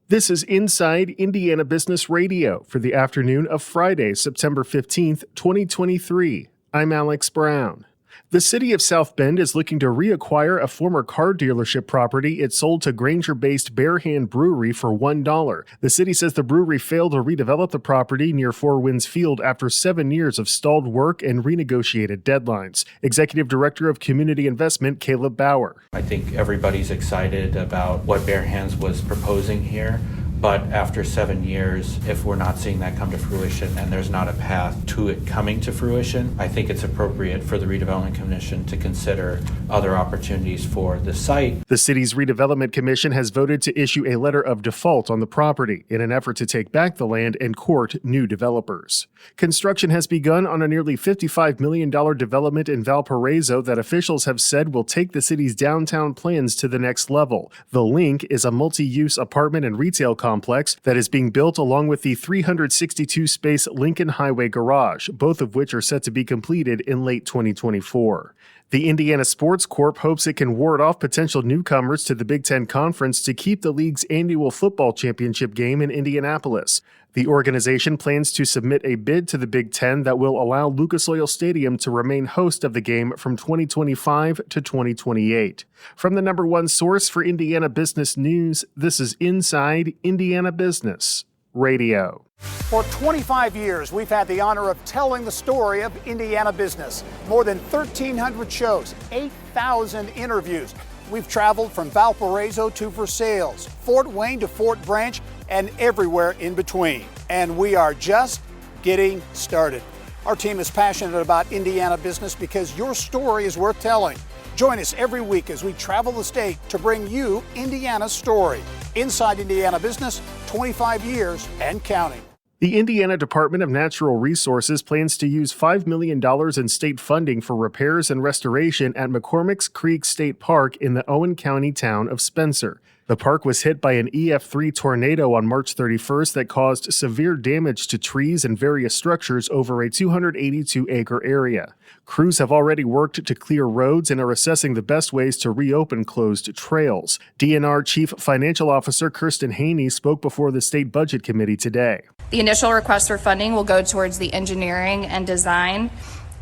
This is Inside Indiana Business Radio for the afternoon of Friday, September 15th, 2023. I'm Alex Brown. The city of South Bend is looking to reacquire a former car dealership property it sold to Granger-based Bare Hand Brewery for $1. The city says the brewery failed to redevelop the property near Four Winds Field after 7 years of stalled work and renegotiated deadlines. Executive Director of Community Investment, Caleb Bauer. I think everybody's excited about what Bare Hands was proposing here. But after 7 years, if we're not seeing that come to fruition and there's not a path to it coming to fruition, I think it's appropriate for the Redevelopment Commission to consider other opportunities for the site. The city's Redevelopment Commission has voted to issue a letter of default on the property in an effort to take back the land and court new developers. Construction has begun on a nearly $55 million development in Valparaiso that officials have said will take the city's downtown plans to the next level. The Link is a multi-use apartment and retail complex that is being built along with the 362-space Lincoln Highway Garage, both of which are set to be completed in late 2024. The Indiana Sports Corp hopes it can ward off potential newcomers to the Big Ten Conference to keep the league's annual football championship game in Indianapolis. The organization plans to submit a bid to the Big Ten that will allow Lucas Oil Stadium to remain host of the game from 2025 to 2028. From the number one source for Indiana business news, this is Inside Indiana Business Radio. For 25 years, we've had the honor of telling the story of Indiana business. More than 1,300 shows, 8,000 interviews. We've traveled from Valparaiso to Versailles, Fort Wayne to Fort Branch, and everywhere in between. And we are just getting started. Our team is passionate about Indiana business because your story is worth telling. Join us every week as we travel the state to bring you Indiana's story. Inside Indiana Business, 25 years and counting. The Indiana Department of Natural Resources plans to use $5 million in state funding for repairs and restoration at McCormick's Creek State Park in the Owen County town of Spencer. The park was hit by an EF3 tornado on March 31st that caused severe damage to trees and various structures over a 282-acre area. Crews have already worked to clear roads and are assessing the best ways to reopen closed trails. DNR Chief Financial Officer Kirsten Haney spoke before the State Budget Committee today. The initial request for funding will go towards the engineering and design,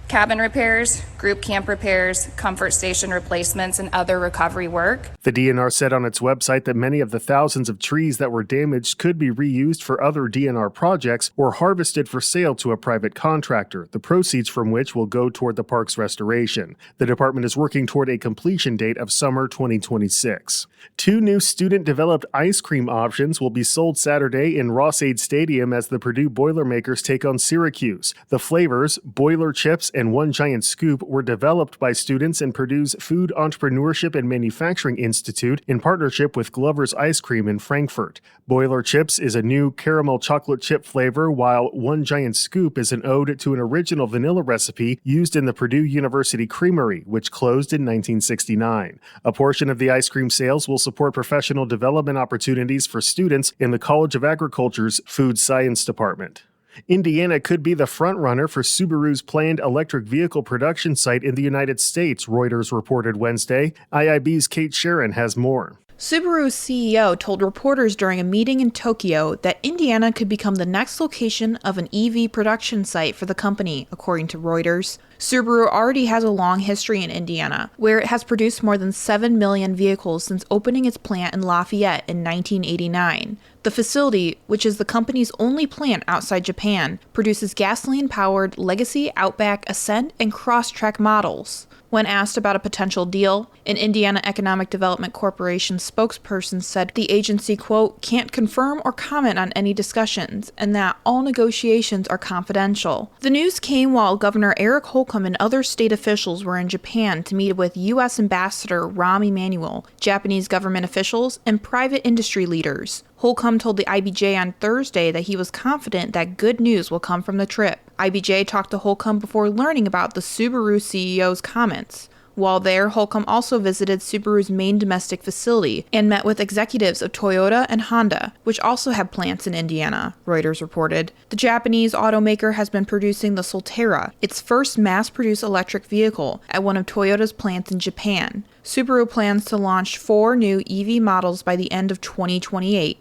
cabin repairs, group camp repairs, comfort station replacements, and other recovery work. The DNR said on its website that many of the thousands of trees that were damaged could be reused for other DNR projects or harvested for sale to a private contractor, the proceeds from which will go toward the park's restoration. The department is working toward a completion date of summer 2026. 2 new student-developed ice cream options will be sold Saturday in Ross-Ade Stadium as the Purdue Boilermakers take on Syracuse. The flavors, Boiler Chips and One Giant Scoop, were developed by students in Purdue's Food Entrepreneurship and Manufacturing Institute in partnership with Glover's Ice Cream in Frankfort. Boiler Chips is a new caramel chocolate chip flavor, while One Giant Scoop is an ode to an original vanilla recipe used in the Purdue University Creamery, which closed in 1969. A portion of the ice cream sales will support professional development opportunities for students in the College of Agriculture's Food Science Department. Indiana could be the frontrunner for Subaru's planned electric vehicle production site in the United States, Reuters reported Wednesday. IIB's Kate Sharon has more. Subaru's CEO told reporters during a meeting in Tokyo that Indiana could become the next location of an EV production site for the company, according to Reuters. Subaru already has a long history in Indiana, where it has produced more than 7 million vehicles since opening its plant in Lafayette in 1989. The facility, which is the company's only plant outside Japan, produces gasoline-powered Legacy, Outback, Ascent, and Crosstrek models. When asked about a potential deal, an Indiana Economic Development Corporation spokesperson said the agency, quote, can't confirm or comment on any discussions, and that all negotiations are confidential. The news came while Governor Eric Holcomb and other state officials were in Japan to meet with U.S. Ambassador Rahm Emanuel, Japanese government officials, and private industry leaders. Holcomb told the IBJ on Thursday that he was confident that good news will come from the trip. IBJ talked to Holcomb before learning about the Subaru CEO's comments. While there, Holcomb also visited Subaru's main domestic facility and met with executives of Toyota and Honda, which also have plants in Indiana, Reuters reported. The Japanese automaker has been producing the Solterra, its first mass-produced electric vehicle, at one of Toyota's plants in Japan. Subaru plans to launch 4 new EV models by the end of 2028.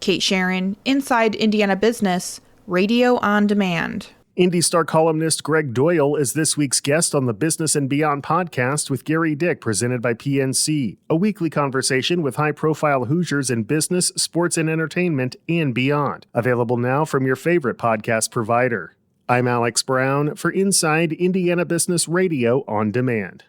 Kate Sharon, Inside Indiana Business, Radio on Demand. Indy Star columnist Greg Doyle is this week's guest on the Business and Beyond podcast with Gary Dick, presented by PNC, a weekly conversation with high-profile Hoosiers in business, sports, and entertainment, and beyond. Available now from your favorite podcast provider. I'm Alex Brown for Inside Indiana Business Radio on Demand.